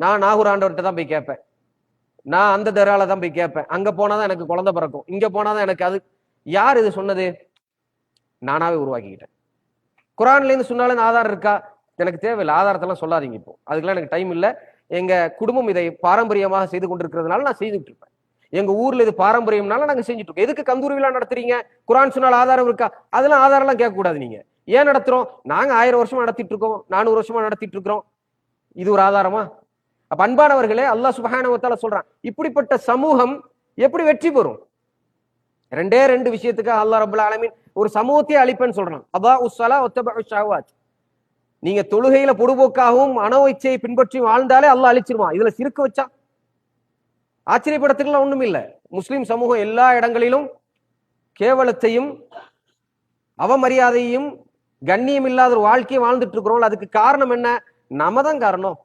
நான் நாகூர் ஆண்டவர்கிட்ட தான் போய் கேட்பேன், நான் அந்த தரால தான் போய் கேட்பேன், அங்க போனாதான் எனக்கு குழந்தை பிறக்கும், இங்க போனாதான் எனக்கு அது. யார் இது சொன்னது? நானாவே உருவாக்கிக்கிட்டேன். குரான்ல இருந்து சொன்னாலும் ஆதாரம் இருக்கா? எனக்கு தேவையில்லை, ஆதாரத்தெல்லாம் சொல்லாதீங்க, இப்போ அதுக்கெல்லாம் எனக்கு டைம் இல்லை. எங்க குடும்பம் இதை பாரம்பரியமாக செய்து கொண்டிருக்கிறதுனால நான் செய்துட்டு இருப்பேன். எங்க ஊர்ல இது பாரம்பரியம்னால நாங்க செஞ்சுட்டு இருக்கோம். எதுக்கு கந்தூரி விழா நடத்துறீங்க? குரான் சொன்னால் ஆதாரம் இருக்கா? அதெல்லாம் ஆதாரம் எல்லாம் கேட்க கூடாது. நீங்க ஏன் நடத்துறோம்? நாங்க 1000 வருஷமா நடத்திட்டு இருக்கோம், 400 வருஷமா நடத்திட்டு இருக்கிறோம். இது ஒரு ஆதாரமா? அப்ப அன்பானவர்களே, அல்லாஹ் சுப்ஹானஹு வ தஆலா சொல்றான், இப்படிப்பட்ட சமூகம் எப்படி வெற்றி பெறும்? ரெண்டே ரெண்டு விஷயத்துக்காக அல்லாஹ் ரப்பல் ஆலமீன் ஒரு சமூகத்தையே அழிப்பேன்னு சொல்றான். அதாஉஸ் ஸலா வத்தபஉ ஷஹவாத். நீங்க தொழுகையில பொடுபோக்காகவும் அனவ இச்சையை பின்பற்றி வாழ்ந்தாலே அல்லாஹ் அழிச்சிருவான். இதுல சிறுக்கு வச்சா ஆச்சரியப்படத்துக்குலாம் ஒண்ணும் இல்லை. முஸ்லிம் சமூகம் எல்லா இடங்களிலும் கேவலத்தையும் அவமரியாதையும் கண்ணியம் இல்லாத ஒரு வாழ்க்கையை வாழ்ந்துட்டு இருக்கிறோம். அதுக்கு காரணம் என்ன? நம்ம தான் காரணம்.